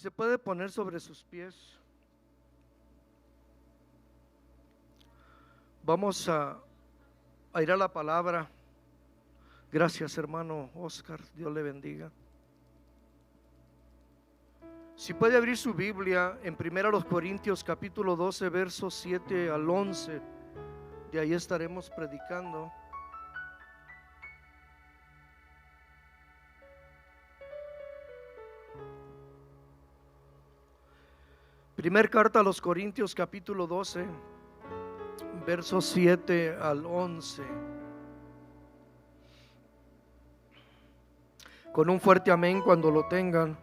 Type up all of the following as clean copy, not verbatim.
se puede poner sobre sus pies. Vamos a ir a la palabra. Gracias, hermano Oscar, Dios le bendiga. Si puede abrir su Biblia en 1 Corintios capítulo 12, versos 7 al 11, de ahí estaremos predicando. Primer carta a los Corintios capítulo 12, versos 7 al 11. Con un fuerte amén cuando lo tengan.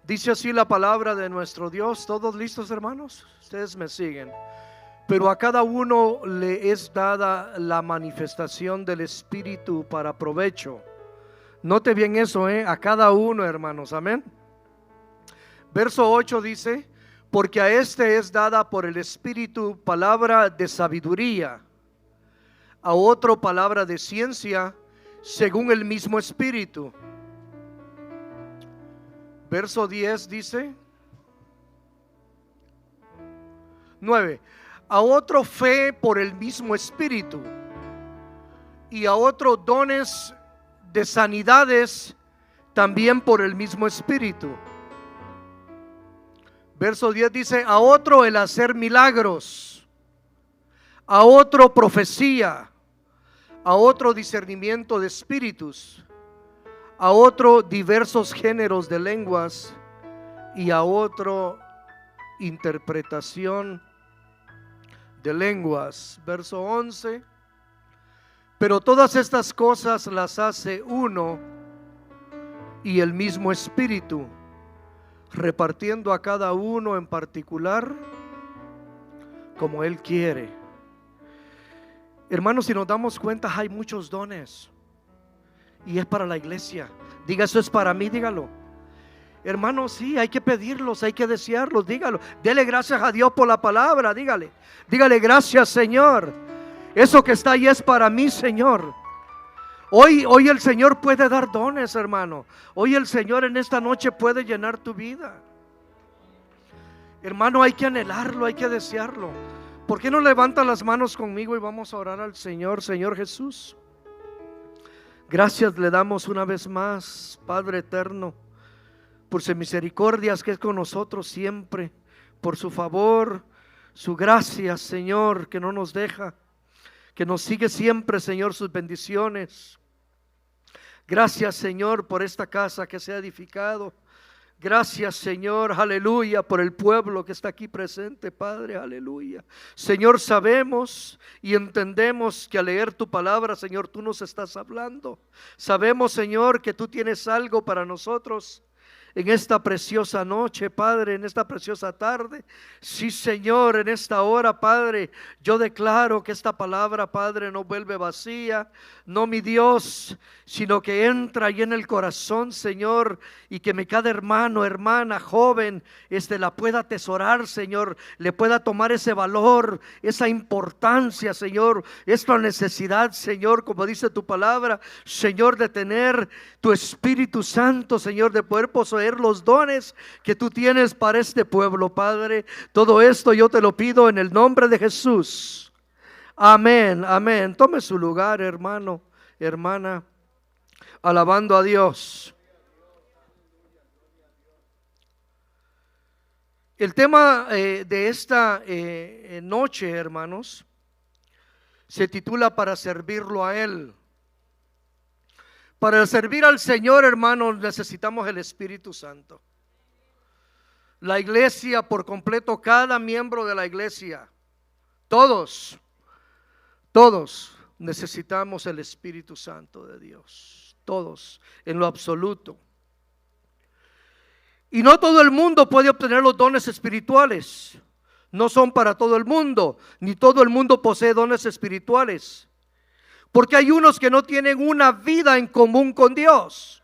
Dice así la palabra de nuestro Dios. ¿Todos listos, hermanos? Ustedes me siguen. Pero a cada uno le es dada la manifestación del Espíritu para provecho. Note bien eso, a cada uno, hermanos, amén. Verso 8 dice: porque a este es dada por el Espíritu palabra de sabiduría, a otro palabra de ciencia, según el mismo Espíritu. Verso 10 dice, 9, a otro fe por el mismo Espíritu, y a otro dones de sanidades también por el mismo Espíritu. Verso 10 dice, a otro el hacer milagros, a otro profecía, a otro discernimiento de espíritus, a otro diversos géneros de lenguas, y a otro interpretación de lenguas. Verso 11, pero todas estas cosas las hace uno y el mismo Espíritu, repartiendo a cada uno en particular como Él quiere. Hermanos, si nos damos cuenta, hay muchos dones y es para la iglesia. Diga, eso es para mí, dígalo. Hermanos, sí, hay que pedirlos, hay que desearlos, dígalo. Dele gracias a Dios por la palabra, dígale gracias, Señor. Eso que está ahí es para mí, Señor. Hoy el Señor puede dar dones, hermano. Hoy el Señor en esta noche puede llenar tu vida. Hermano, hay que anhelarlo, hay que desearlo. ¿Por qué no levanta las manos conmigo y vamos a orar al Señor? Señor Jesús, gracias le damos una vez más, Padre eterno, por sus misericordias que es con nosotros siempre, por su favor, su gracia, Señor, que no nos deja, que nos sigue siempre, Señor, sus bendiciones. Gracias, Señor, por esta casa que se ha edificado. Gracias, Señor, aleluya, por el pueblo que está aquí presente, Padre, aleluya. Señor, sabemos y entendemos que al leer tu palabra, Señor, tú nos estás hablando. Sabemos, Señor, que tú tienes algo para nosotros en esta preciosa noche, Padre, en esta preciosa tarde. Sí, Señor, en esta hora, Padre, yo declaro que esta palabra, Padre, no vuelve vacía, no, mi Dios, sino que entra y en el corazón, Señor, y que cada hermano, hermana, joven, la pueda atesorar, Señor, le pueda tomar ese valor, esa importancia, Señor, esta necesidad, Señor, como dice tu palabra, Señor, de tener tu Espíritu Santo, Señor, de poder poseer los dones que tú tienes para este pueblo, Padre. Todo esto yo te lo pido en el nombre de Jesús. Amén, amén. Tome su lugar, hermano, hermana, alabando a Dios. El tema de esta noche, hermanos, se titula Para servirlo a Él. Para servir al Señor, hermanos, necesitamos el Espíritu Santo. La iglesia por completo, cada miembro de la iglesia, todos necesitamos el Espíritu Santo de Dios. Todos, en lo absoluto. Y no todo el mundo puede obtener los dones espirituales. No son para todo el mundo, ni todo el mundo posee dones espirituales. Porque hay unos que no tienen una vida en común con Dios,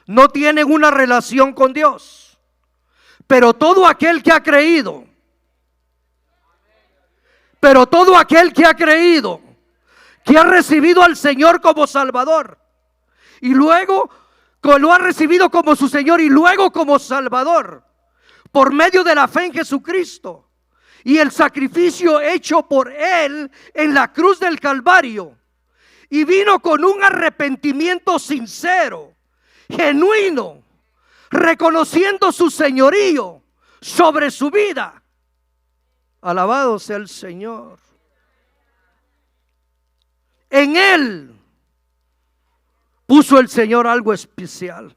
no tienen una relación con Dios. Pero todo aquel que ha creído, que ha recibido al Señor como Salvador y luego lo ha recibido como su Señor y luego como Salvador, por medio de la fe en Jesucristo y el sacrificio hecho por Él en la cruz del Calvario, y vino con un arrepentimiento sincero, genuino, reconociendo su señorío sobre su vida. Alabado sea el Señor. En Él puso el Señor algo especial.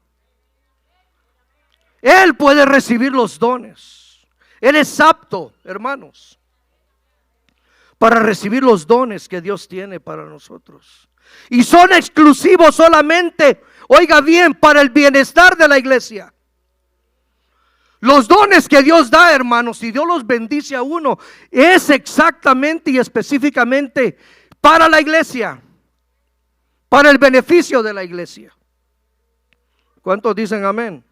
Él puede recibir los dones. Él es apto, hermanos, para recibir los dones que Dios tiene para nosotros. Y son exclusivos solamente, oiga bien, para el bienestar de la iglesia. Los dones que Dios da, hermanos, y Dios los bendice a uno, es exactamente y específicamente para la iglesia, para el beneficio de la iglesia. ¿Cuántos dicen amén?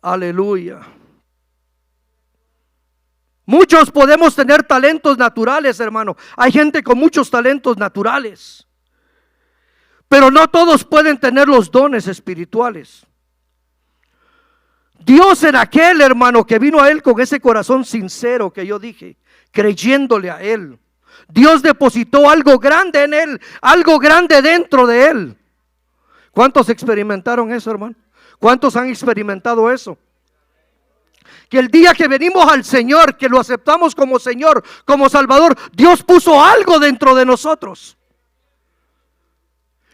Aleluya. Muchos podemos tener talentos naturales, hermano. Hay gente con muchos talentos naturales, pero no todos pueden tener los dones espirituales. Dios era aquel, hermano, que vino a Él con ese corazón sincero que yo dije, creyéndole a Él. Dios depositó algo grande en Él, algo grande dentro de Él. ¿Cuántos experimentaron eso, hermano? ¿Cuántos han experimentado eso? Que el día que venimos al Señor, que lo aceptamos como Señor, como Salvador, Dios puso algo dentro de nosotros.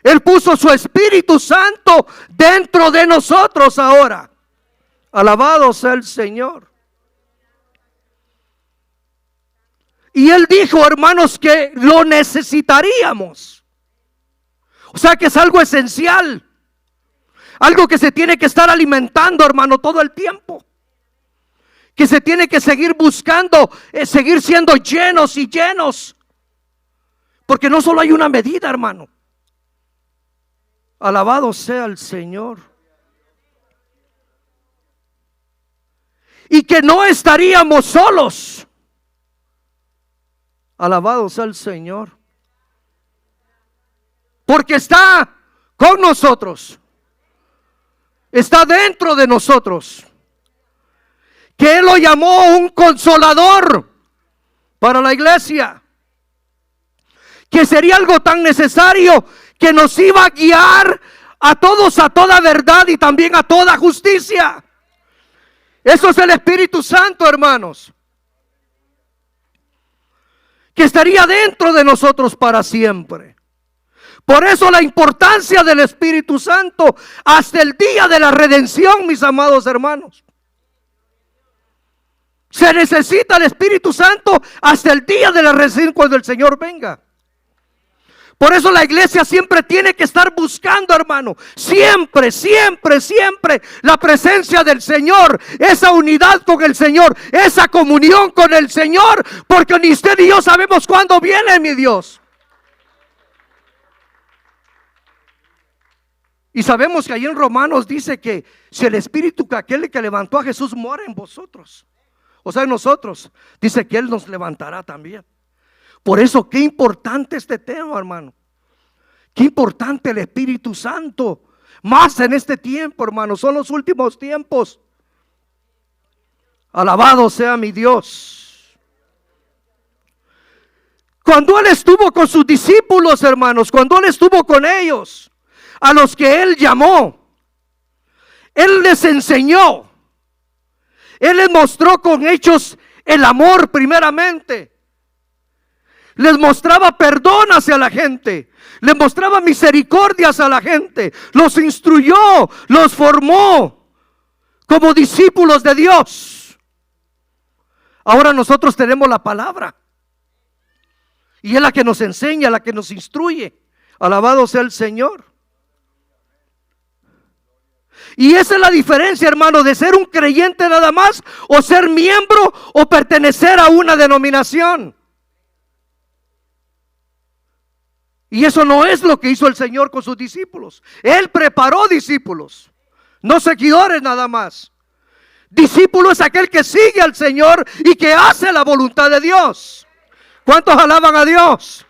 Él puso su Espíritu Santo dentro de nosotros ahora. Alabado sea el Señor. Y Él dijo, hermanos, que lo necesitaríamos. O sea que es algo esencial. Algo que se tiene que estar alimentando, hermano, todo el tiempo. Que se tiene que seguir buscando, seguir siendo llenos y llenos. Porque no solo hay una medida, hermano. Alabado sea el Señor. Y que no estaríamos solos. Alabado sea el Señor. Porque está con nosotros. Está dentro de nosotros. Que Él lo llamó un consolador para la iglesia. Que sería algo tan necesario que nos iba a guiar a todos a toda verdad y también a toda justicia. Eso es el Espíritu Santo, hermanos. Que estaría dentro de nosotros para siempre. Por eso la importancia del Espíritu Santo hasta el día de la redención, mis amados hermanos. Se necesita el Espíritu Santo hasta el día de la redención, cuando el Señor venga. Por eso la iglesia siempre tiene que estar buscando, hermano, siempre, siempre, siempre la presencia del Señor, esa unidad con el Señor, esa comunión con el Señor, porque ni usted ni yo sabemos cuándo viene, mi Dios. Y sabemos que ahí en Romanos dice que si el Espíritu que aquel que levantó a Jesús mora en vosotros, o sea en nosotros, dice que Él nos levantará también. Por eso qué importante este tema, hermano. Qué importante el Espíritu Santo. Más en este tiempo, hermano. Son los últimos tiempos. Alabado sea mi Dios. Cuando Él estuvo con sus discípulos, hermanos, cuando Él estuvo con ellos, a los que Él llamó, Él les enseñó. Él les mostró con hechos el amor primeramente. Les mostraba perdón hacia la gente. Les mostraba misericordia hacia la gente. Los instruyó, los formó como discípulos de Dios. Ahora nosotros tenemos la palabra. Y es la que nos enseña, la que nos instruye. Alabado sea el Señor. Y esa es la diferencia, hermano, de ser un creyente nada más, o ser miembro o pertenecer a una denominación. Y eso no es lo que hizo el Señor con sus discípulos. Él preparó discípulos, no seguidores nada más. Discípulo es aquel que sigue al Señor y que hace la voluntad de Dios. ¿Cuántos alaban a Dios?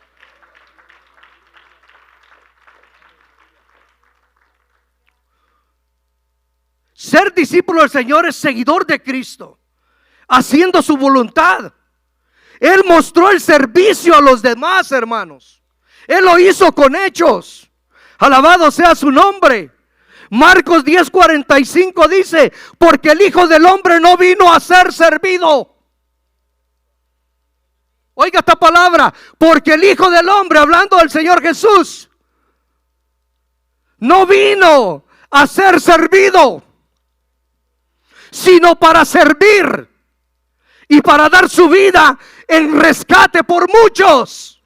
Ser discípulo del Señor es seguidor de Cristo, haciendo su voluntad. Él mostró el servicio a los demás, hermanos. Él lo hizo con hechos. Alabado sea su nombre. Marcos 10:45 dice: porque el Hijo del Hombre no vino a ser servido. Oiga esta palabra, porque el Hijo del Hombre, hablando del Señor Jesús, no vino a ser servido, sino para servir y para dar su vida en rescate por muchos.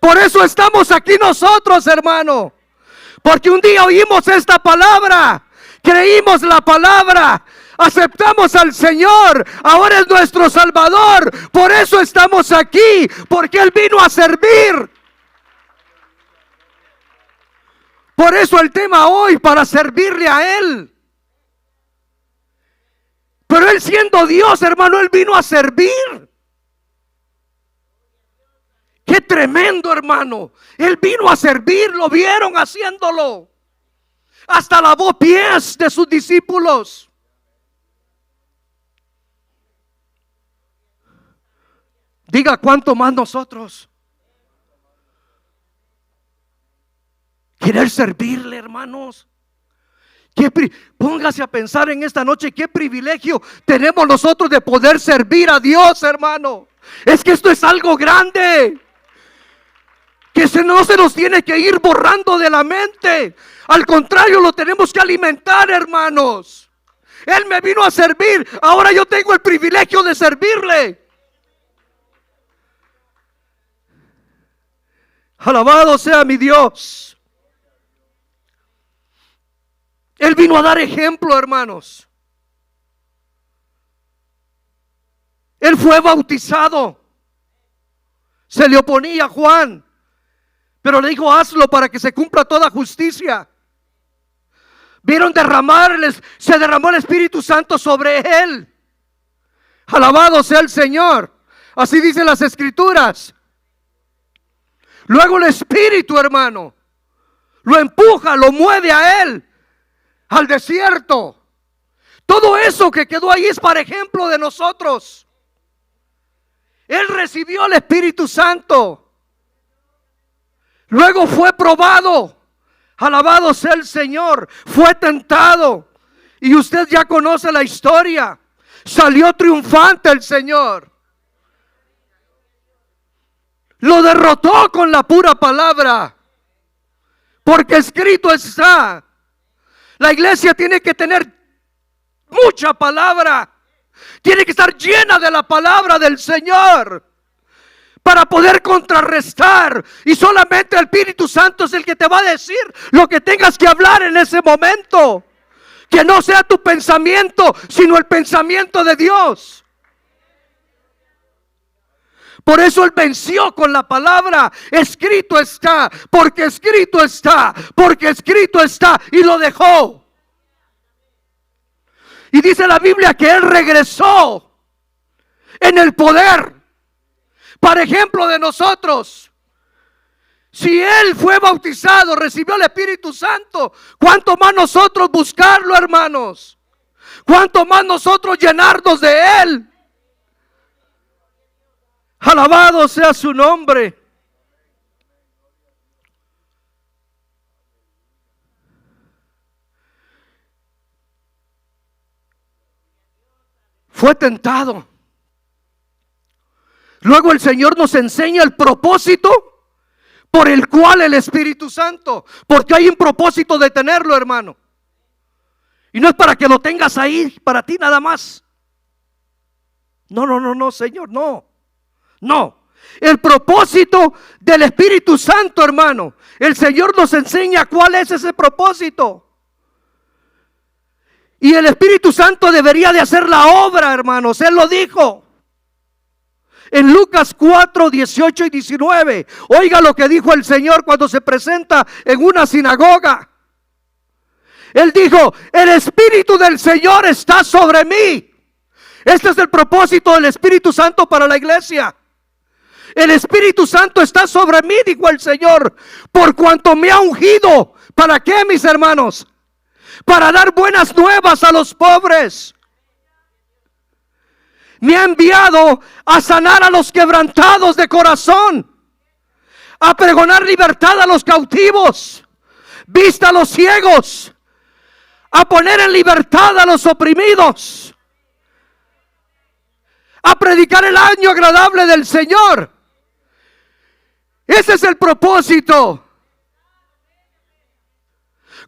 Por eso estamos aquí nosotros, hermano, porque un día oímos esta palabra, creímos la palabra, aceptamos al Señor, ahora es nuestro Salvador. Por eso estamos aquí, porque Él vino a servir. Por eso el tema hoy, para servirle a Él. Pero Él, siendo Dios, hermano, Él vino a servir. Qué tremendo, hermano. Él vino a servir, lo vieron haciéndolo. Hasta lavó pies de sus discípulos. Diga, ¿cuánto más nosotros? Querer servirle, hermanos. Póngase a pensar en esta noche, qué privilegio tenemos nosotros de poder servir a Dios, hermano. Es que esto es algo grande, que no se nos tiene que ir borrando de la mente. Al contrario, lo tenemos que alimentar, hermanos. Él me vino a servir, ahora yo tengo el privilegio de servirle. Alabado sea mi Dios. Él vino a dar ejemplo, hermanos. Él fue bautizado. Se le oponía a Juan, pero le dijo: hazlo para que se cumpla toda justicia. Vieron se derramó el Espíritu Santo sobre él. Alabado sea el Señor. Así dicen las Escrituras. Luego el Espíritu, hermano, lo empuja, lo mueve a él al desierto. Todo eso que quedó ahí es para ejemplo de nosotros. Él recibió el Espíritu Santo. Luego fue probado. Alabado sea el Señor. Fue tentado. Y usted ya conoce la historia. Salió triunfante el Señor. Lo derrotó con la pura palabra. Porque escrito está. La iglesia tiene que tener mucha palabra. Tiene que estar llena de la palabra del Señor para poder contrarrestar. Y solamente el Espíritu Santo es el que te va a decir lo que tengas que hablar en ese momento. Que no sea tu pensamiento, sino el pensamiento de Dios. Por eso Él venció con la palabra. Escrito está, porque escrito está, porque escrito está. Y lo dejó. Y dice la Biblia que Él regresó en el poder. Para ejemplo de nosotros. Si Él fue bautizado, recibió el Espíritu Santo, ¿cuánto más nosotros buscarlo, hermanos? ¿Cuánto más nosotros llenarnos de Él? Alabado sea su nombre. Fue tentado. Luego el Señor nos enseña el propósito por el cual el Espíritu Santo, porque hay un propósito de tenerlo, hermano. Y no es para que lo tengas ahí para ti nada más. No, Señor, no. El propósito del Espíritu Santo, hermano. El Señor nos enseña cuál es ese propósito. Y el Espíritu Santo debería de hacer la obra, hermanos. Él lo dijo. En Lucas 4, 18 y 19. Oiga lo que dijo el Señor cuando se presenta en una sinagoga. Él dijo: el Espíritu del Señor está sobre mí. Este es el propósito del Espíritu Santo para la iglesia. El Espíritu Santo está sobre mí, dijo el Señor, por cuanto me ha ungido. ¿Para qué, mis hermanos? para dar buenas nuevas a los pobres. Me ha enviado a sanar a los quebrantados de corazón, a pregonar libertad a los cautivos, vista a los ciegos, a poner en libertad a los oprimidos, a predicar el año agradable del Señor. Ese es el propósito.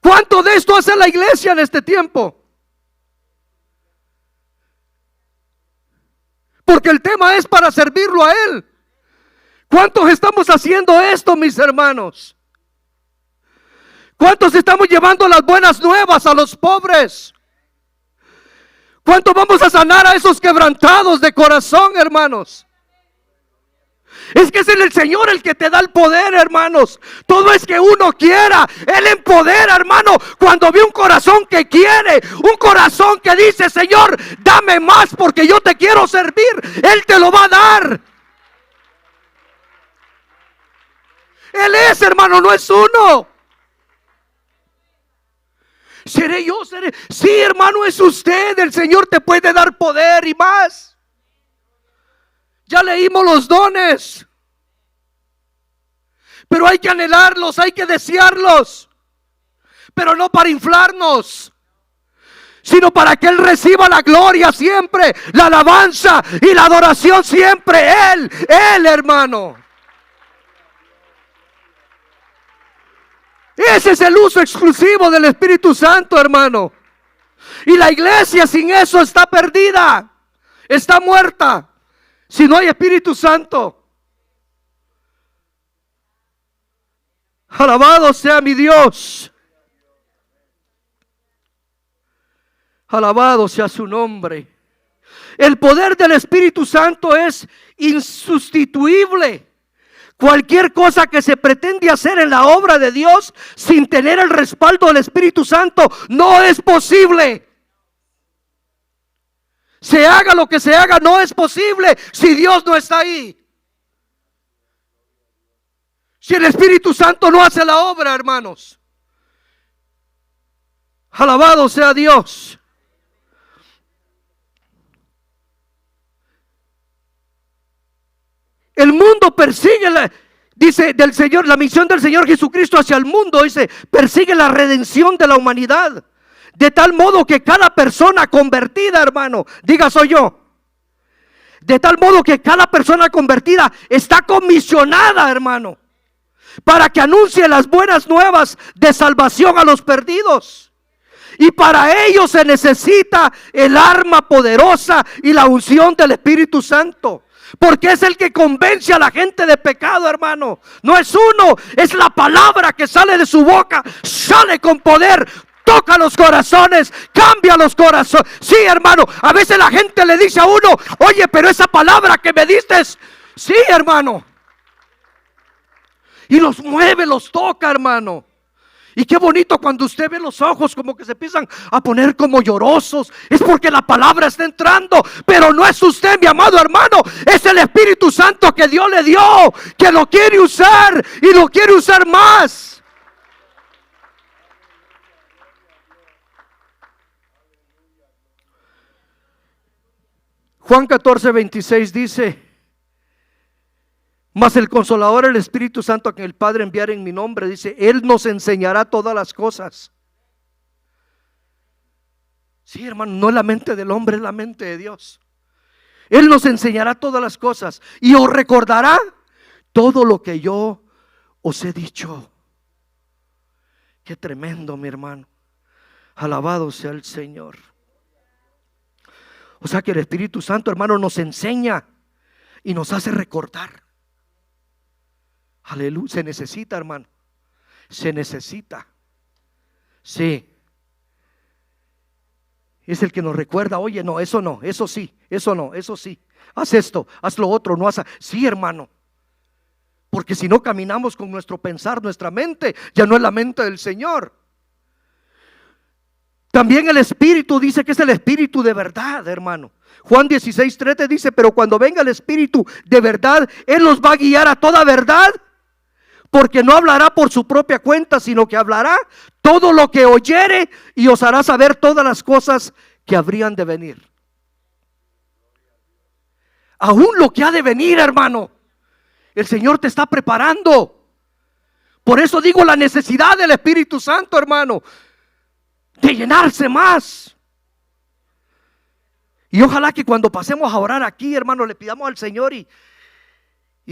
¿Cuánto de esto hace la iglesia en este tiempo? Porque el tema es para servirlo a Él. ¿Cuántos estamos haciendo esto, mis hermanos? ¿Cuántos estamos llevando las buenas nuevas a los pobres? ¿Cuántos vamos a sanar a esos quebrantados de corazón, hermanos? Es que es el Señor el que te da el poder, hermanos. Todo es que uno quiera. Él empodera, hermano. Cuando ve un corazón que quiere, un corazón que dice: Señor, dame más porque yo te quiero servir, Él te lo va a dar. Él es, hermano, no es uno. ¿Seré yo? ¿Seré? Sí, hermano, es usted. El Señor te puede dar poder y más. Ya leímos los dones, pero hay que anhelarlos, hay que desearlos, pero no para inflarnos, sino para que Él reciba la gloria siempre, la alabanza y la adoración siempre. Él, hermano. Ese es el uso exclusivo del Espíritu Santo, hermano. Y la iglesia sin eso está perdida, está muerta. Si no hay Espíritu Santo. Alabado sea mi Dios. Alabado sea su nombre. El poder del Espíritu Santo es insustituible. Cualquier cosa que se pretende hacer en la obra de Dios sin tener el respaldo del Espíritu Santo no es posible. Se haga lo que se haga, no es posible si Dios no está ahí. Si el Espíritu Santo no hace la obra, hermanos. Alabado sea Dios. El mundo persigue, dice del Señor, la misión del Señor Jesucristo hacia el mundo, dice, persigue la redención de la humanidad. De tal modo que cada persona convertida, hermano, diga: soy yo. De tal modo que cada persona convertida está comisionada, hermano, para que anuncie las buenas nuevas de salvación a los perdidos. Y para ello se necesita el arma poderosa y la unción del Espíritu Santo. Porque es el que convence a la gente de pecado, hermano. No es uno, es la palabra que sale de su boca. Sale con poder. Toca los corazones, cambia los corazones. Sí, hermano, a veces la gente le dice a uno: oye, pero esa palabra que me diste, sí, hermano. Y los mueve, los toca, hermano. Y qué bonito cuando usted ve los ojos como que se empiezan a poner como llorosos. Es porque la palabra está entrando. Pero no es usted, mi amado hermano. Es el Espíritu Santo que Dios le dio, que lo quiere usar y lo quiere usar más. Juan 14:26 dice: mas el Consolador, el Espíritu Santo, a quien el Padre enviará en mi nombre, dice, Él nos enseñará todas las cosas. Sí, hermano, no es la mente del hombre, es la mente de Dios. Él nos enseñará todas las cosas y os recordará todo lo que yo os he dicho. Qué tremendo, mi hermano. Alabado sea el Señor. O sea que el Espíritu Santo, hermano, nos enseña y nos hace recordar. Aleluya, se necesita, hermano. Se necesita. Sí. Es el que nos recuerda: oye, no, eso no, eso sí, eso no, eso sí. Haz esto, haz lo otro, no haz. Sí, hermano. Porque si no caminamos con nuestro pensar, nuestra mente ya no es la mente del Señor. También el Espíritu dice que es el Espíritu de verdad, hermano. Juan 16:13 dice: pero cuando venga el Espíritu de verdad, Él los va a guiar a toda verdad, porque no hablará por su propia cuenta, sino que hablará todo lo que oyere y os hará saber todas las cosas que habrían de venir. Aún lo que ha de venir, hermano, el Señor te está preparando. Por eso digo la necesidad del Espíritu Santo, hermano, de llenarse más. Y ojalá que cuando pasemos a orar aquí, hermano, le pidamos al Señor y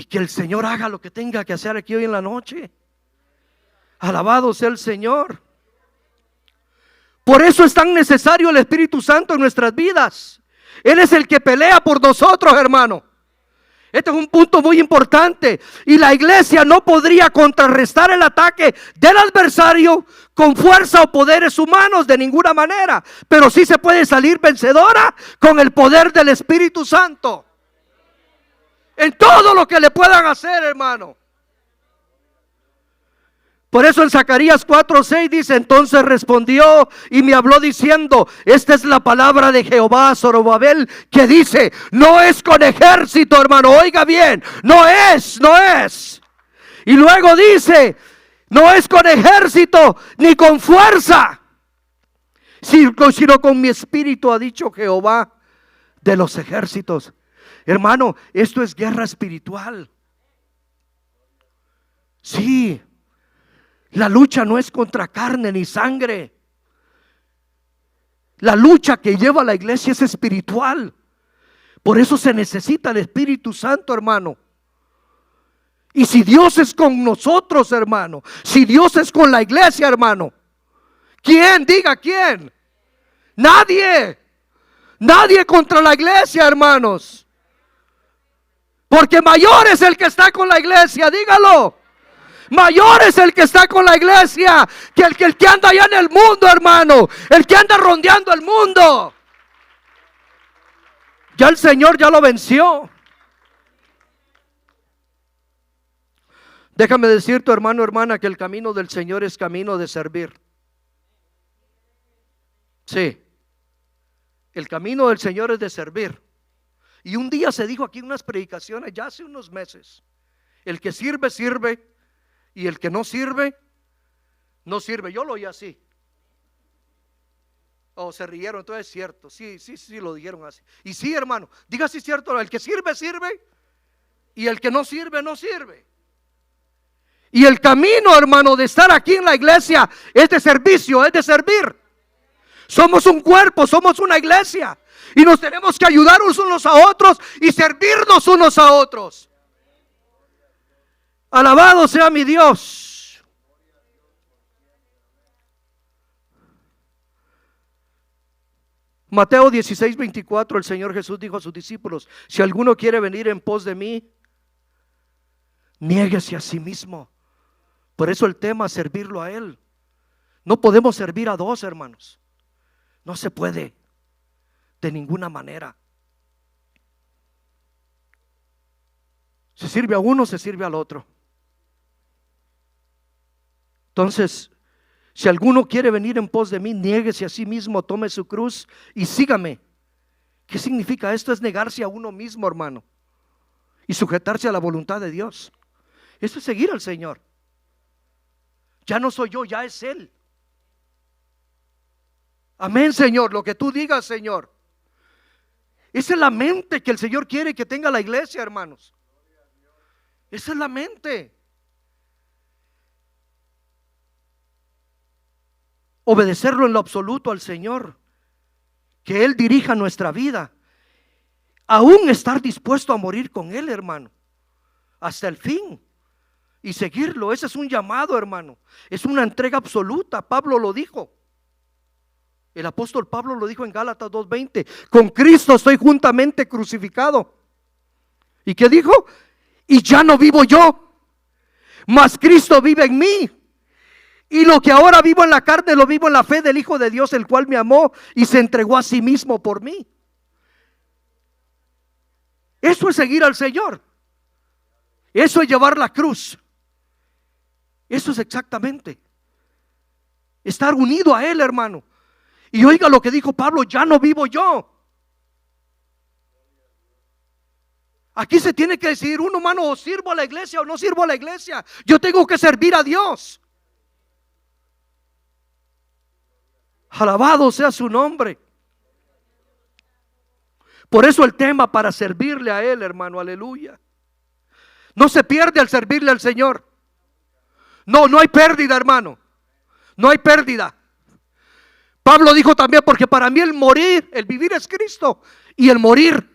que el Señor haga lo que tenga que hacer aquí hoy en la noche. Alabado sea el Señor. Por eso es tan necesario el Espíritu Santo en nuestras vidas. Él es el que pelea por nosotros, hermano. Este es un punto muy importante. Y la iglesia no podría contrarrestar el ataque del adversario con fuerza o poderes humanos de ninguna manera. Pero sí se puede salir vencedora con el poder del Espíritu Santo. En todo lo que le puedan hacer, hermano. Por eso en Zacarías 4:6 dice: entonces respondió y me habló diciendo: esta es la palabra de Jehová a Zorobabel, que dice: no es con ejército, hermano, oiga bien, no es. Y luego dice: no es con ejército ni con fuerza, sino con mi espíritu, ha dicho Jehová de los ejércitos. Hermano, esto es guerra espiritual. Sí. La lucha no es contra carne ni sangre. La lucha que lleva la iglesia es espiritual. Por eso se necesita el Espíritu Santo, hermano. Y si Dios es con nosotros, hermano, si Dios es con la iglesia, hermano, ¿quién? Diga quién. Nadie. Nadie contra la iglesia, hermanos. Porque mayor es el que está con la iglesia, dígalo. Mayor es el que está con la iglesia que el que anda allá en el mundo, hermano. El que anda rondeando el mundo. Ya el Señor ya lo venció. Déjame decirte, hermano, hermana, que el camino del Señor es camino de servir. Sí. El camino del Señor es de servir. Y un día se dijo aquí en unas predicaciones, ya hace unos meses: el que sirve, sirve. Y el que no sirve, no sirve. Yo lo oí así. Oh, se rieron, entonces es cierto. Sí, lo dijeron así. Y sí, hermano, diga si es cierto. El que sirve, sirve. Y el que no sirve, no sirve. Y el camino, hermano, de estar aquí en la iglesia es de servicio, es de servir. Somos un cuerpo, somos una iglesia. Y nos tenemos que ayudar unos a otros y servirnos unos a otros. Alabado sea mi Dios. Mateo 16:24, el Señor Jesús dijo a sus discípulos: si alguno quiere venir en pos de mí, niéguese a sí mismo. Por eso el tema es servirlo a Él. No podemos servir a dos, hermanos. No se puede, de ninguna manera. Se sirve a uno, se sirve al otro. Entonces, si alguno quiere venir en pos de mí, niéguese a sí mismo, tome su cruz y sígame. ¿Qué significa esto? Es negarse a uno mismo, hermano, y sujetarse a la voluntad de Dios. Esto es seguir al Señor. Ya no soy yo, ya es Él. Amén, Señor, lo que tú digas, Señor. Esa es la mente que el Señor quiere que tenga la iglesia, hermanos. Esa es la mente. Obedecerlo en lo absoluto al Señor, que Él dirija nuestra vida, aún estar dispuesto a morir con Él, hermano, hasta el fin, y seguirlo. Ese es un llamado, hermano, es una entrega absoluta. Pablo lo dijo, el apóstol Pablo lo dijo en Gálatas 2:20: con Cristo estoy juntamente crucificado. ¿Y qué dijo? Y ya no vivo yo, mas Cristo vive en mí. Y lo que ahora vivo en la carne, lo vivo en la fe del Hijo de Dios, el cual me amó y se entregó a sí mismo por mí. Eso es seguir al Señor. Eso es llevar la cruz. Eso es exactamente estar unido a Él, hermano. Y oiga lo que dijo Pablo: ya no vivo yo. Aquí se tiene que decidir uno, hermano, o sirvo a la iglesia o no sirvo a la iglesia. Yo tengo que servir a Dios. Alabado sea su nombre. Por eso el tema para servirle a Él, hermano, aleluya. No se pierde al servirle al Señor. No, no hay pérdida, hermano. No hay pérdida. Pablo dijo también, porque para mí el morir, el vivir es Cristo. Y el morir,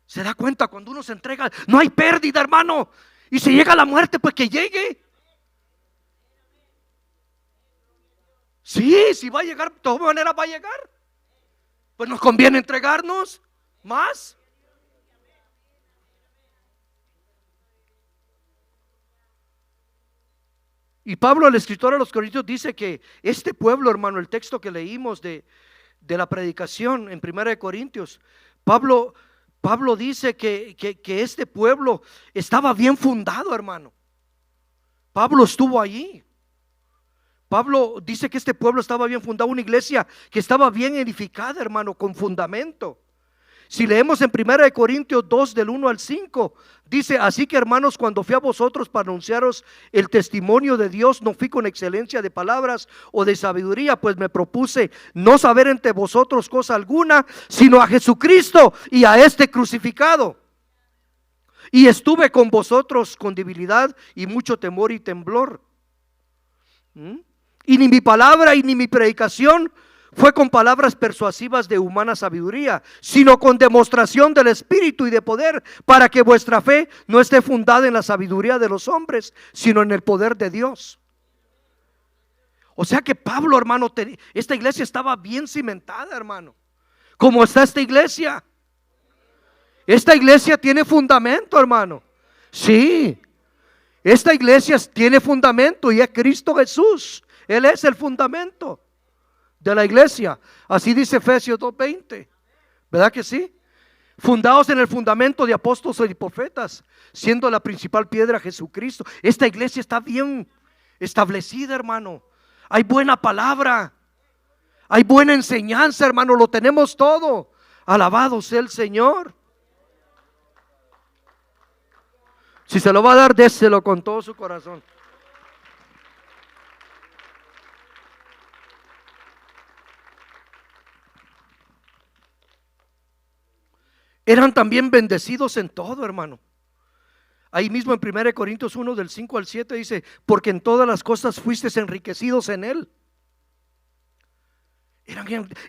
se da cuenta cuando uno se entrega, no hay pérdida, hermano. Y si llega la muerte, pues que llegue. Sí, si va a llegar, de todas maneras va a llegar. Pues nos conviene entregarnos más. Y Pablo, el escritor a los Corintios, dice que este pueblo, hermano, el texto que leímos de la predicación en Primera de Corintios, Pablo dice que este pueblo estaba bien fundado, hermano. Pablo estuvo allí. Pablo dice que este pueblo estaba bien fundado, una iglesia que estaba bien edificada, hermano, con fundamento. Si leemos en 1 Corintios 2 del 1 al 5, dice: así que, hermanos, cuando fui a vosotros para anunciaros el testimonio de Dios, no fui con excelencia de palabras o de sabiduría, pues me propuse no saber entre vosotros cosa alguna, sino a Jesucristo y a este crucificado. Y estuve con vosotros con debilidad y mucho temor y temblor. Y ni mi palabra y ni mi predicación fue con palabras persuasivas de humana sabiduría, sino con demostración del Espíritu y de poder, para que vuestra fe no esté fundada en la sabiduría de los hombres, sino en el poder de Dios. O sea que Pablo, hermano, esta iglesia estaba bien cimentada, hermano. ¿Cómo está esta iglesia? Esta iglesia tiene fundamento, hermano. Sí, esta iglesia tiene fundamento y es Cristo Jesús. Él es el fundamento de la iglesia. Así dice Efesios 2:20. ¿Verdad que sí? Fundados en el fundamento de apóstoles y profetas, siendo la principal piedra Jesucristo. Esta iglesia está bien establecida, hermano. Hay buena palabra, hay buena enseñanza, hermano. Lo tenemos todo. Alabado sea el Señor. Si se lo va a dar, déselo con todo su corazón. Eran también bendecidos en todo, hermano. Ahí mismo en 1 Corintios 1 del 5 al 7 dice: porque en todas las cosas fuisteis enriquecidos en Él.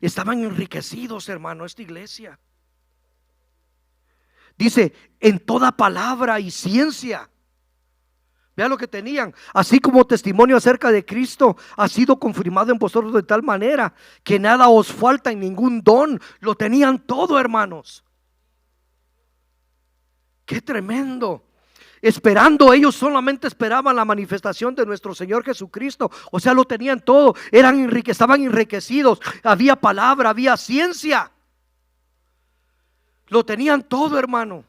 Estaban enriquecidos, hermano, esta iglesia. Dice: en toda palabra y ciencia. Vea lo que tenían. Así como testimonio acerca de Cristo ha sido confirmado en vosotros de tal manera que nada os falta en ningún don. Lo tenían todo, hermanos. Qué tremendo. Esperando, ellos solamente esperaban la manifestación de nuestro Señor Jesucristo. O sea, lo tenían todo. Estaban enriquecidos. Había palabra, había ciencia. Lo tenían todo, hermano.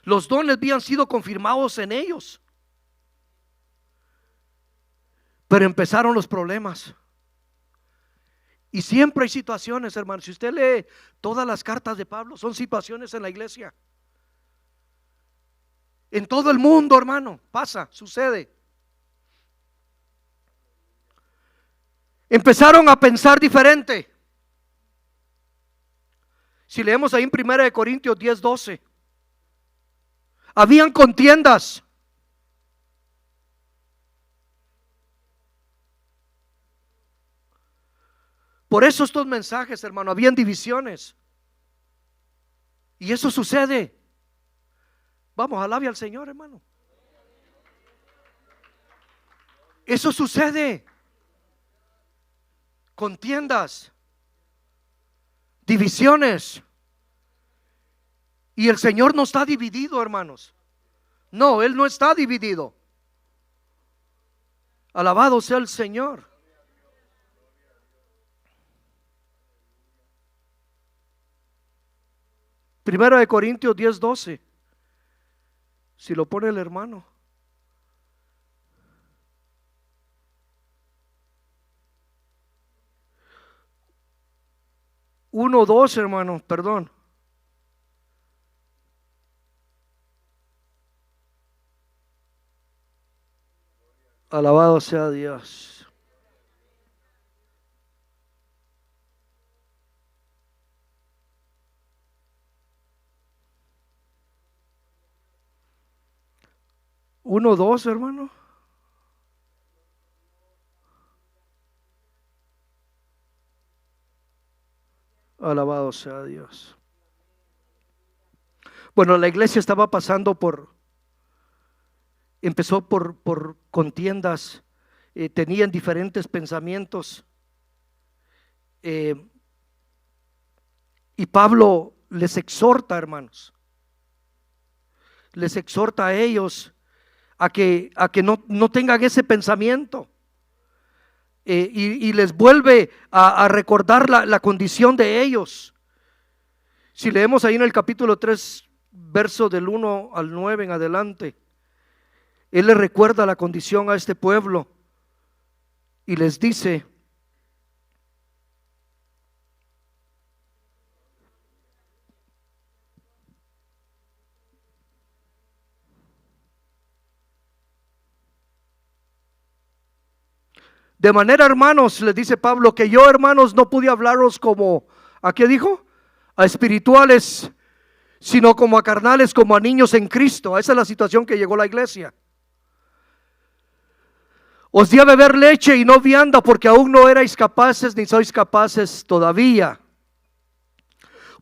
Los dones habían sido confirmados en ellos. Pero empezaron los problemas. Y siempre hay situaciones, hermano. Si usted lee todas las cartas de Pablo, son situaciones en la iglesia. En todo el mundo, hermano, pasa, sucede. Empezaron a pensar diferente. Si leemos ahí en 1 Corintios 10:12, habían contiendas. Por eso estos mensajes, hermano, habían divisiones. Y eso sucede. Vamos, alabe al Señor, hermano. Eso sucede. Contiendas, divisiones. Y el Señor no está dividido, hermanos. No, Él no está dividido. Alabado sea el Señor. Primera de Corintios 10:12. Si lo pone el hermano. 1:2, hermano, perdón. Alabado sea Dios. Uno, dos, hermano. Alabado sea Dios. Bueno, la iglesia estaba pasando empezó por contiendas, tenían diferentes pensamientos, y Pablo les exhorta, hermanos, les exhorta a ellos a que no tengan ese pensamiento, y les vuelve a recordar la condición de ellos. Si leemos ahí en el capítulo 3, verso del 1 al 9 en adelante, él le recuerda la condición a este pueblo y les dice: de manera, hermanos, les dice Pablo, que yo, hermanos, no pude hablaros como, ¿a qué dijo? A espirituales, sino como a carnales, como a niños en Cristo. Esa es la situación que llegó la iglesia. Os di a beber leche y no vianda, porque aún no erais capaces, ni sois capaces todavía.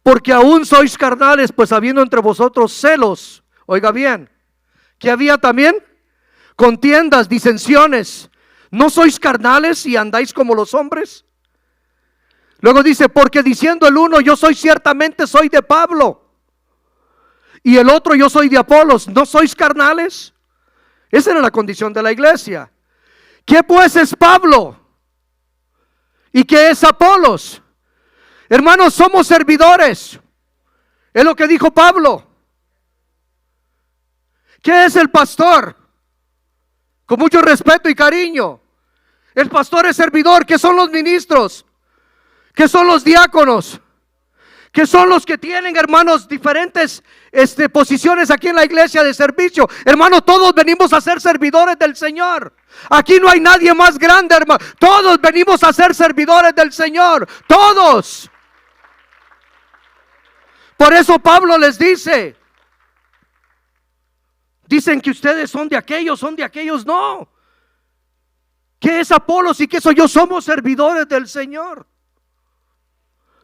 Porque aún sois carnales, pues habiendo entre vosotros celos. Oiga bien, que había también contiendas, disensiones. ¿No sois carnales y andáis como los hombres? Luego dice: porque diciendo el uno, yo ciertamente soy de Pablo, y el otro, yo soy de Apolos. ¿No sois carnales? Esa era la condición de la iglesia. ¿Qué pues es Pablo? ¿Y qué es Apolos? Hermanos, somos servidores. Es lo que dijo Pablo. ¿Qué es el pastor? Con mucho respeto y cariño, el pastor es servidor. ¿Qué son los ministros? ¿Qué son los diáconos? ¿Qué son los que tienen, hermanos, diferentes posiciones aquí en la iglesia de servicio? Hermanos, todos venimos a ser servidores del Señor. Aquí no hay nadie más grande, hermano. Todos venimos a ser servidores del Señor. Todos. Por eso Pablo les dice: dicen que ustedes son de aquellos, no. ¿Qué es Apolos y qué soy yo? Somos servidores del Señor.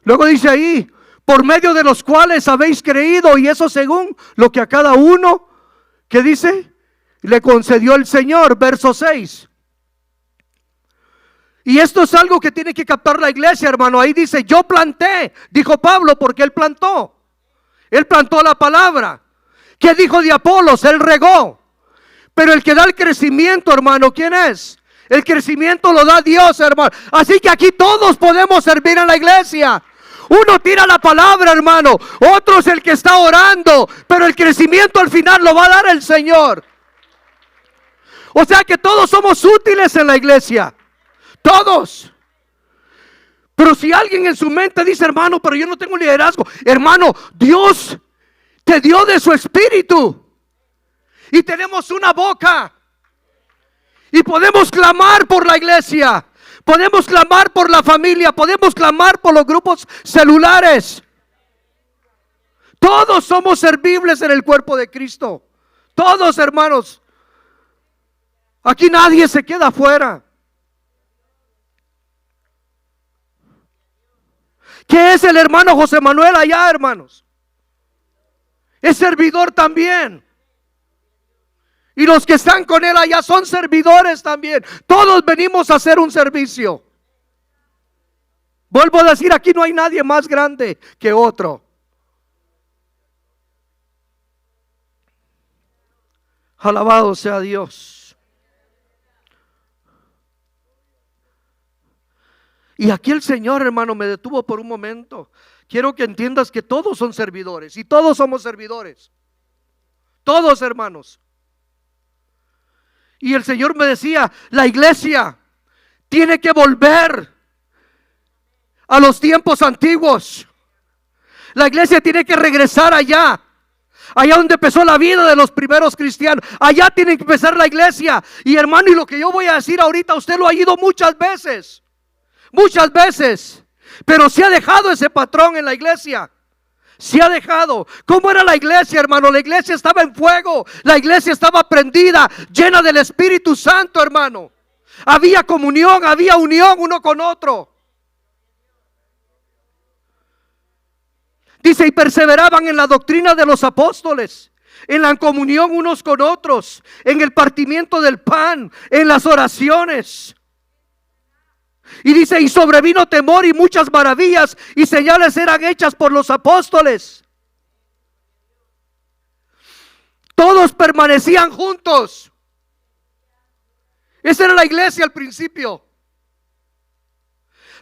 Luego dice ahí: por medio de los cuales habéis creído, y eso según lo que a cada uno, ¿qué dice? Le concedió el Señor. Verso 6. Y esto es algo que tiene que captar la iglesia, hermano. Ahí dice: yo planté, dijo Pablo, porque él plantó. Él plantó la palabra. ¿Qué dijo de Apolos? Él regó. Pero el que da el crecimiento, hermano, ¿quién es? El crecimiento lo da Dios, hermano. Así que aquí todos podemos servir en la iglesia. Uno tira la palabra, hermano. Otro es el que está orando. Pero el crecimiento al final lo va a dar el Señor. O sea que todos somos útiles en la iglesia. Todos. Pero si alguien en su mente dice: hermano, pero yo no tengo liderazgo. Hermano, Dios te dio de su espíritu. Y tenemos una boca. Y podemos clamar por la iglesia. Podemos clamar por la familia. Podemos clamar por los grupos celulares. Todos somos servibles en el cuerpo de Cristo. Todos, hermanos. Aquí nadie se queda afuera. ¿Qué es el hermano José Manuel allá, hermanos? Es servidor también. Y los que están con él allá son servidores también. Todos venimos a hacer un servicio. Vuelvo a decir, aquí no hay nadie más grande que otro. Alabado sea Dios. Y aquí el Señor, hermano, me detuvo por un momento. Quiero que entiendas que todos son servidores y todos somos servidores. Todos, hermanos. Y el Señor me decía: la iglesia tiene que volver a los tiempos antiguos. La iglesia tiene que regresar allá Allá donde empezó la vida de los primeros cristianos, allá tiene que empezar la iglesia. Y hermano, y lo que yo voy a decir ahorita, usted lo ha ido muchas veces, pero se ha dejado ese patrón en la iglesia. Se ha dejado. ¿Cómo era la iglesia, hermano? La iglesia estaba en fuego, la iglesia estaba prendida, llena del Espíritu Santo, hermano. Había comunión, había unión uno con otro. Dice, y perseveraban en la doctrina de los apóstoles, en la comunión unos con otros, en el partimiento del pan, en las oraciones. Y dice, y sobrevino temor y muchas maravillas y señales eran hechas por los apóstoles. Todos permanecían juntos. Esa era la iglesia al principio.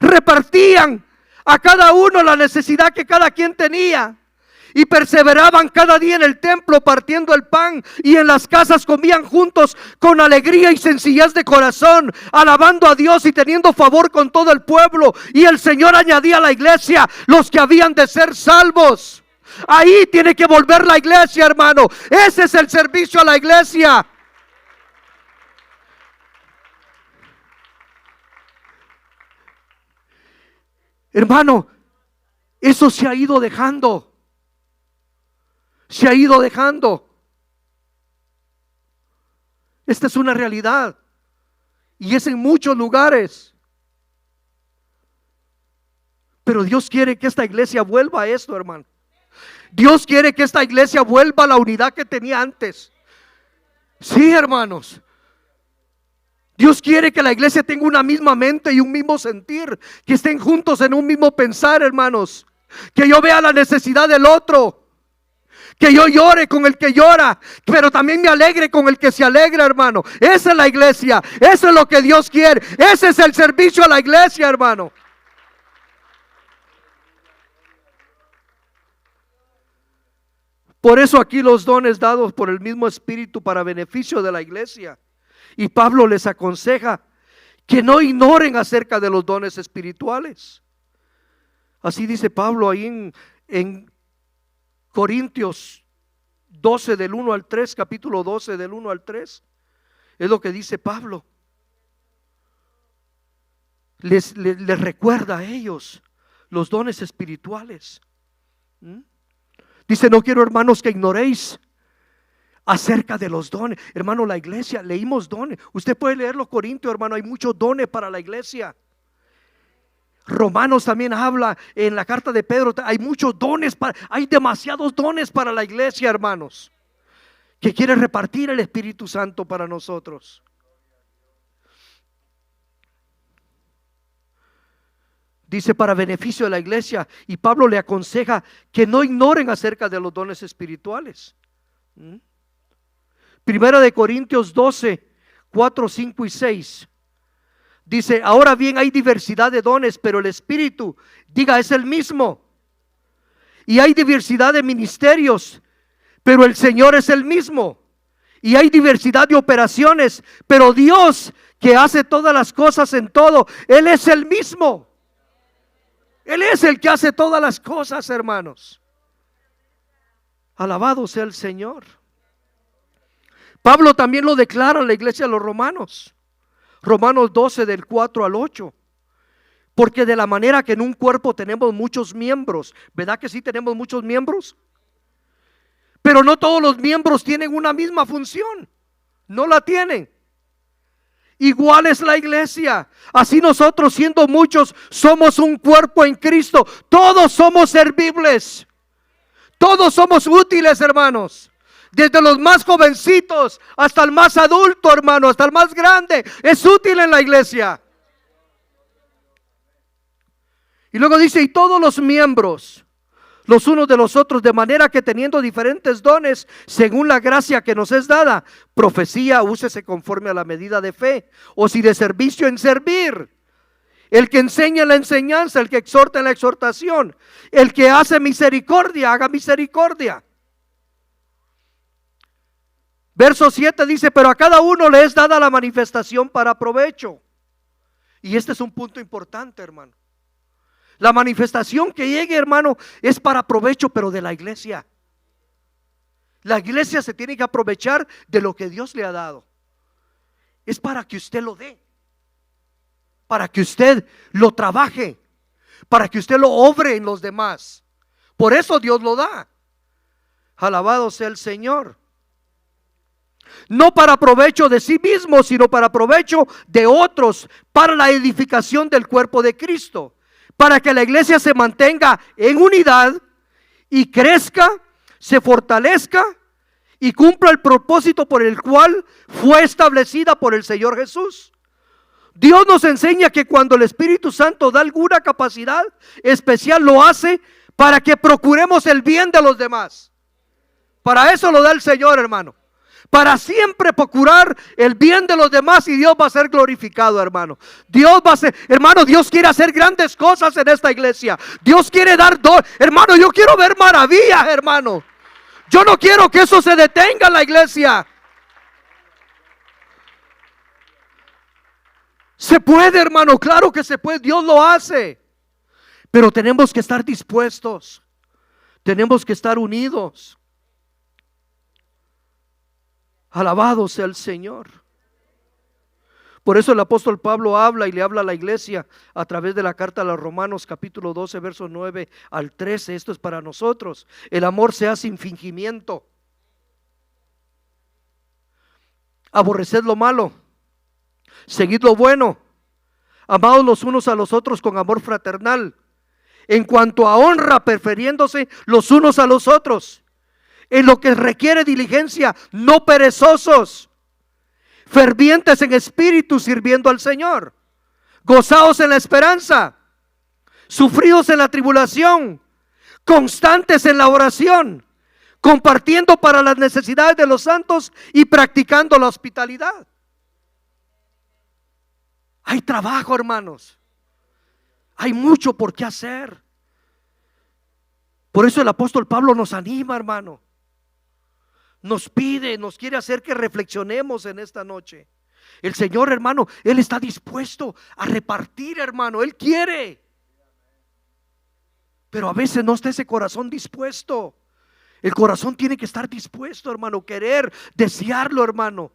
Repartían a cada uno la necesidad que cada quien tenía. Y perseveraban cada día en el templo partiendo el pan, y en las casas comían juntos con alegría y sencillez de corazón, alabando a Dios y teniendo favor con todo el pueblo. Y el Señor añadía a la iglesia los que habían de ser salvos. Ahí tiene que volver la iglesia, hermano. Ese es el servicio a la iglesia. Hermano, eso se ha ido dejando. Se ha ido dejando. Esta es una realidad. Y es en muchos lugares. Pero Dios quiere que esta iglesia vuelva a esto, hermano. Dios quiere que esta iglesia vuelva a la unidad que tenía antes. Sí, hermanos. Dios quiere que la iglesia tenga una misma mente y un mismo sentir. Que estén juntos en un mismo pensar, hermanos. Que yo vea la necesidad del otro. Que yo llore con el que llora, pero también me alegre con el que se alegra, hermano. Esa es la iglesia. Eso es lo que Dios quiere. Ese es el servicio a la iglesia, hermano. Por eso aquí los dones dados por el mismo Espíritu para beneficio de la iglesia. Y Pablo les aconseja que no ignoren acerca de los dones espirituales. Así dice Pablo ahí en Corintios 12 del 1 al 3, capítulo 12 del 1 al 3. Es lo que dice Pablo. Les recuerda a ellos los dones espirituales. Dice, no quiero, hermanos, que ignoréis acerca de los dones. Hermano, la iglesia, leímos dones. Usted puede leer los Corintios, hermano, hay muchos dones para la iglesia. Romanos también habla en la carta de Pedro, hay muchos dones, hay demasiados dones para la iglesia, hermanos, que quiere repartir el Espíritu Santo para nosotros. Dice para beneficio de la iglesia, y Pablo le aconseja que no ignoren acerca de los dones espirituales. Primera de Corintios 12, 4, 5 y 6. Dice, ahora bien hay diversidad de dones, pero el Espíritu, diga, es el mismo. Y hay diversidad de ministerios, pero el Señor es el mismo. Y hay diversidad de operaciones, pero Dios, que hace todas las cosas en todo, Él es el mismo. Él es el que hace todas las cosas, hermanos. Alabado sea el Señor. Pablo también lo declara en la iglesia de los romanos. Romanos 12 del 4 al 8. Porque de la manera que en un cuerpo tenemos muchos miembros, ¿verdad que sí tenemos muchos miembros? Pero no todos los miembros tienen una misma función. No la tienen. Igual es la iglesia. Así nosotros, siendo muchos, somos un cuerpo en Cristo. Todos somos servibles. Todos somos útiles, hermanos. Desde los más jovencitos hasta el más adulto, hermano, hasta el más grande, es útil en la iglesia. Y luego dice, y todos los miembros, los unos de los otros, de manera que teniendo diferentes dones, según la gracia que nos es dada, profecía, úsese conforme a la medida de fe, o si de servicio, en servir. El que enseña en la enseñanza, el que exhorta en la exhortación, el que hace misericordia, haga misericordia. Verso 7 dice, pero a cada uno le es dada la manifestación para provecho. Y este es un punto importante, hermano. La manifestación que llegue, hermano, es para provecho, pero de la iglesia. La iglesia se tiene que aprovechar de lo que Dios le ha dado. Es para que usted lo dé, para que usted lo trabaje, para que usted lo obre en los demás. Por eso Dios lo da. Alabado sea el Señor. No para provecho de sí mismo, sino para provecho de otros, para la edificación del cuerpo de Cristo, para que la iglesia se mantenga en unidad y crezca, se fortalezca y cumpla el propósito por el cual fue establecida por el Señor Jesús. Dios nos enseña que cuando el Espíritu Santo da alguna capacidad especial, lo hace para que procuremos el bien de los demás. Para eso lo da el Señor, hermano. Para siempre procurar el bien de los demás, y Dios va a ser glorificado, hermano. Dios va a ser, hermano, Dios quiere hacer grandes cosas en esta iglesia. Dios quiere dar hermano, yo quiero ver maravillas, hermano. Yo no quiero que eso se detenga en la iglesia. Se puede, hermano, claro que se puede, Dios lo hace. Pero tenemos que estar dispuestos. Tenemos que estar unidos. Alabado sea el Señor. Por eso el apóstol Pablo habla y le habla a la iglesia a través de la carta a los Romanos capítulo 12 versos 9 al 13. Esto es para nosotros. El amor sea sin fingimiento. Aborreced lo malo, seguid lo bueno, amados los unos a los otros con amor fraternal. En cuanto a honra, prefiriéndose los unos a los otros. En lo que requiere diligencia, no perezosos, fervientes en espíritu, sirviendo al Señor, gozaos en la esperanza, sufridos en la tribulación, constantes en la oración, compartiendo para las necesidades de los santos y practicando la hospitalidad. Hay trabajo, hermanos. Hay mucho por qué hacer. Por eso el apóstol Pablo nos anima, hermano. Nos pide, nos quiere hacer que reflexionemos en esta noche. El Señor, hermano, Él está dispuesto a repartir, hermano. Él quiere. Pero a veces no está ese corazón dispuesto. El corazón tiene que estar dispuesto, hermano. Querer, desearlo, hermano.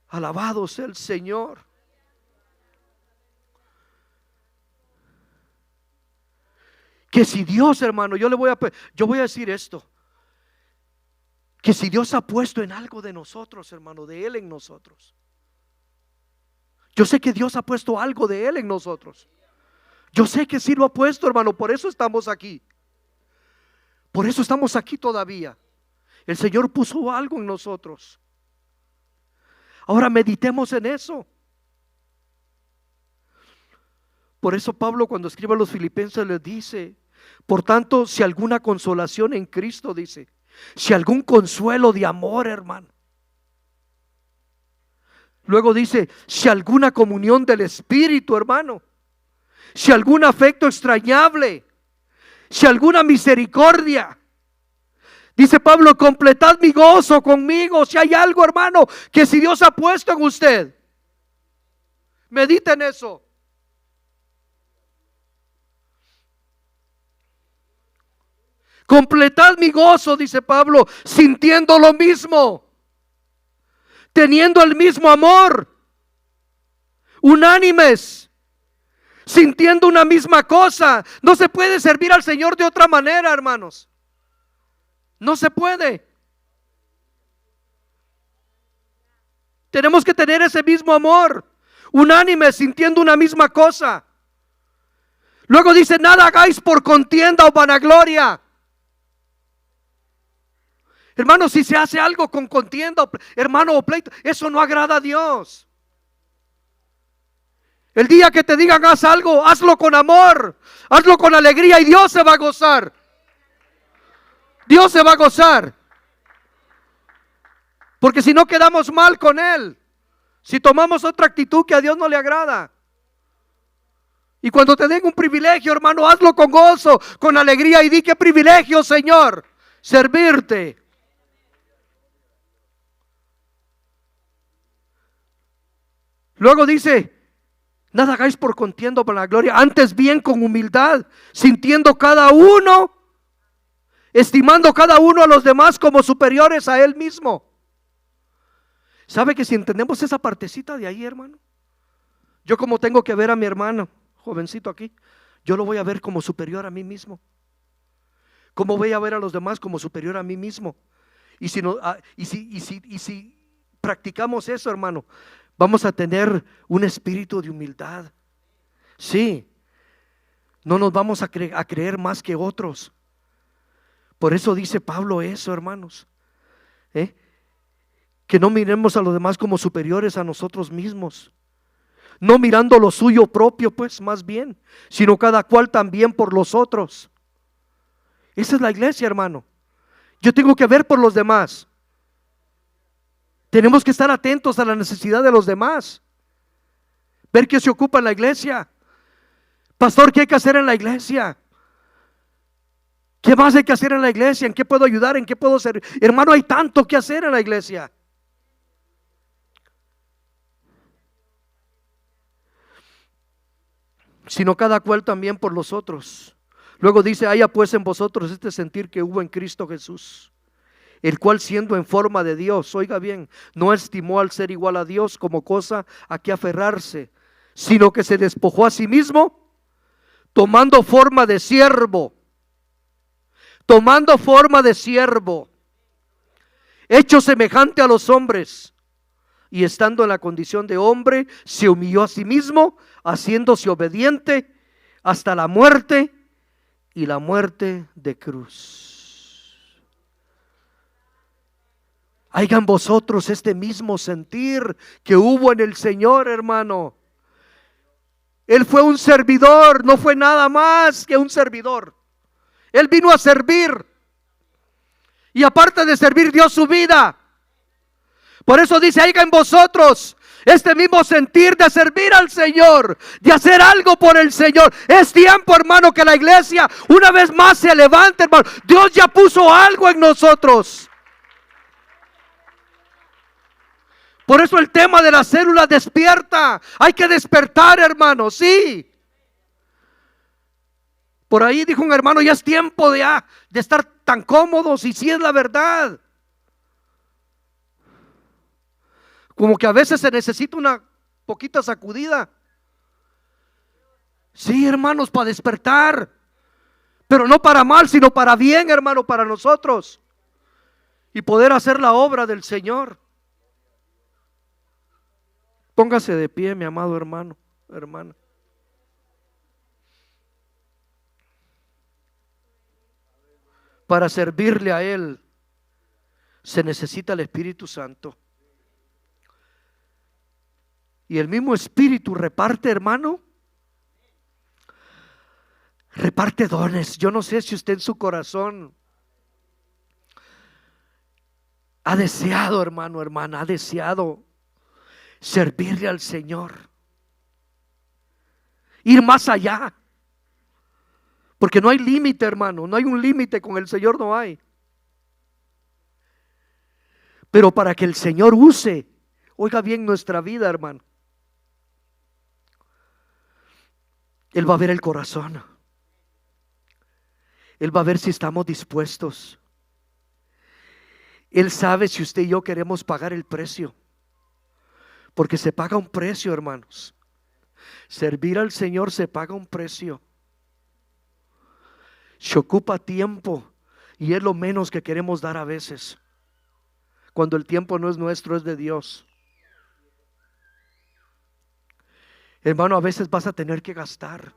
Alabado sea el Señor. Que si Dios, hermano, yo voy a decir esto. Que si Dios ha puesto en algo de nosotros, hermano, de Él en nosotros. Yo sé que Dios ha puesto algo de Él en nosotros. Yo sé que sí lo ha puesto, hermano, por eso estamos aquí. Por eso estamos aquí todavía. El Señor puso algo en nosotros. Ahora meditemos en eso. Por eso Pablo, cuando escribe a los filipenses, les dice: por tanto, si alguna consolación en Cristo, dice, si algún consuelo de amor, hermano. Luego dice, si alguna comunión del Espíritu, hermano. Si algún afecto extrañable, si alguna misericordia. Dice Pablo, completad mi gozo conmigo. Si hay algo, hermano, que si Dios ha puesto en usted, medite en eso. Completad mi gozo, dice Pablo, sintiendo lo mismo, teniendo el mismo amor, unánimes, sintiendo una misma cosa. No se puede servir al Señor de otra manera, hermanos. No se puede. Tenemos que tener ese mismo amor, unánimes, sintiendo una misma cosa. Luego dice, nada hagáis por contienda o vanagloria. Hermano, si se hace algo con contienda, hermano, o pleito, eso no agrada a Dios. El día que te digan haz algo, hazlo con amor, hazlo con alegría, y Dios se va a gozar. Dios se va a gozar. Porque si no, quedamos mal con Él. Si tomamos otra actitud que a Dios no le agrada. Y cuando te den un privilegio, hermano, hazlo con gozo, con alegría, y di: qué privilegio, Señor, servirte. Luego dice, nada hagáis por contienda o por la gloria, antes bien con humildad, sintiendo cada uno estimando cada uno a los demás como superiores a él mismo. ¿Sabe que si entendemos esa partecita de ahí, hermano? Yo como tengo que ver a mi hermano, jovencito aquí, yo lo voy a ver como superior a mí mismo. ¿Cómo voy a ver a los demás como superior a mí mismo? Y si practicamos eso, hermano, vamos a tener un espíritu de humildad. Sí, no nos vamos a creer más que otros. Por eso dice Pablo eso, hermanos, que no miremos a los demás como superiores a nosotros mismos, no mirando lo suyo propio, pues más bien, sino cada cual también por los otros. Esa es la iglesia, hermano. Yo tengo que ver por los demás. Tenemos que estar atentos a la necesidad de los demás, ver qué se ocupa en la iglesia. Pastor, ¿qué hay que hacer en la iglesia? ¿Qué más hay que hacer en la iglesia? ¿En qué puedo ayudar? ¿En qué puedo servir? Hermano, hay tanto que hacer en la iglesia. Sino cada cual también por los otros. Luego dice: haya pues en vosotros este sentir que hubo en Cristo Jesús, el cual siendo en forma de Dios, oiga bien, no estimó al ser igual a Dios como cosa a que aferrarse, sino que se despojó a sí mismo, tomando forma de siervo, hecho semejante a los hombres, y estando en la condición de hombre, se humilló a sí mismo, haciéndose obediente hasta la muerte, y la muerte de cruz. Hagan vosotros este mismo sentir que hubo en el Señor, hermano. Él fue un servidor, no fue nada más que un servidor. Él vino a servir, y aparte de servir dio su vida. Por eso dice: hagan vosotros este mismo sentir de servir al Señor, de hacer algo por el Señor. Es tiempo, hermano, que la iglesia una vez más se levante, hermano. Dios ya puso algo en nosotros. Por eso el tema de la célula despierta. Hay que despertar, hermano, sí. Por ahí dijo un hermano: ya es tiempo de estar tan cómodos, y sí es la verdad. Como que a veces se necesita una poquita sacudida. Sí, hermanos, para despertar. Pero no para mal, sino para bien, hermano, para nosotros. Y poder hacer la obra del Señor. Póngase de pie, mi amado hermano, hermana. Para servirle a Él se necesita el Espíritu Santo. Y el mismo Espíritu reparte, hermano, reparte dones. Yo no sé si usted en su corazón ha deseado, hermano, hermana, ha deseado servirle al Señor, ir más allá. Porque no hay límite, hermano, no hay un límite con el Señor, no hay. Pero para que el Señor use, oiga bien, nuestra vida, hermano, Él va a ver el corazón. Él va a ver si estamos dispuestos. Él sabe si usted y yo queremos pagar el precio. Porque se paga un precio, hermanos. Servir al Señor se paga un precio. Se ocupa tiempo, y es lo menos que queremos dar a veces. Cuando el tiempo no es nuestro, es de Dios. Hermano, a veces vas a tener que gastar.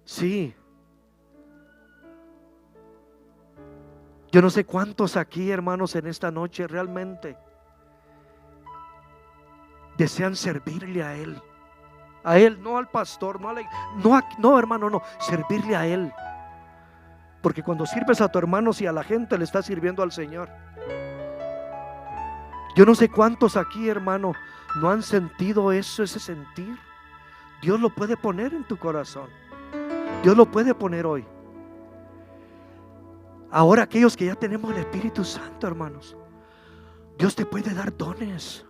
Sí. Yo no sé cuántos aquí, hermanos, en esta noche realmente desean servirle a Él. A Él, no al pastor, no, hermano, no, servirle a Él. Porque cuando sirves a tu hermano y a la gente, le estás sirviendo al Señor. Yo no sé cuántos aquí, hermano, no han sentido eso, ese sentir. Dios lo puede poner en tu corazón. Dios lo puede poner hoy. Ahora aquellos que ya tenemos el Espíritu Santo, hermanos, Dios te puede dar dones.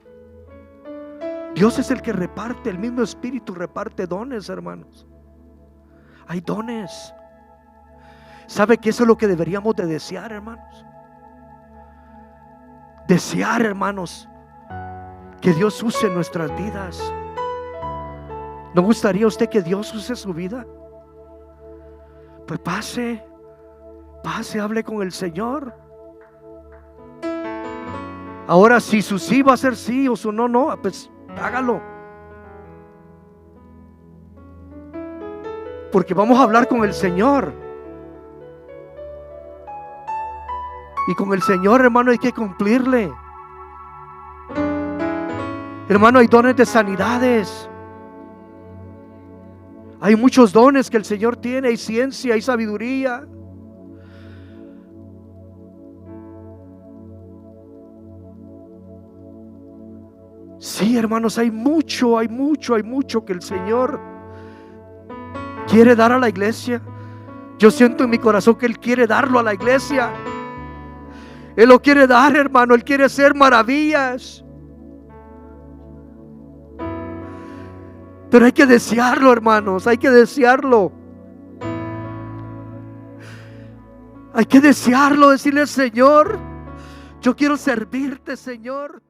Dios es el que reparte, el mismo Espíritu reparte dones, hermanos. Hay dones. ¿Sabe que eso es lo que deberíamos de desear, hermanos? Desear, hermanos, que Dios use nuestras vidas. ¿No gustaría usted que Dios use su vida? Pues pase, hable con el Señor. Ahora, si su sí va a ser sí o su no, no, pues hágalo. Porque vamos a hablar con el Señor. Y con el Señor, hermano, hay que cumplirle. Hermano, hay dones de sanidades. Hay muchos dones que el Señor tiene. Hay ciencia, hay sabiduría. Sí, hermanos, hay mucho que el Señor quiere dar a la iglesia. Yo siento en mi corazón que Él quiere darlo a la iglesia. Él lo quiere dar, hermano. Él quiere hacer maravillas. Pero hay que desearlo, hermanos. Hay que desearlo. Hay que desearlo. Decirle, Señor, yo quiero servirte, Señor.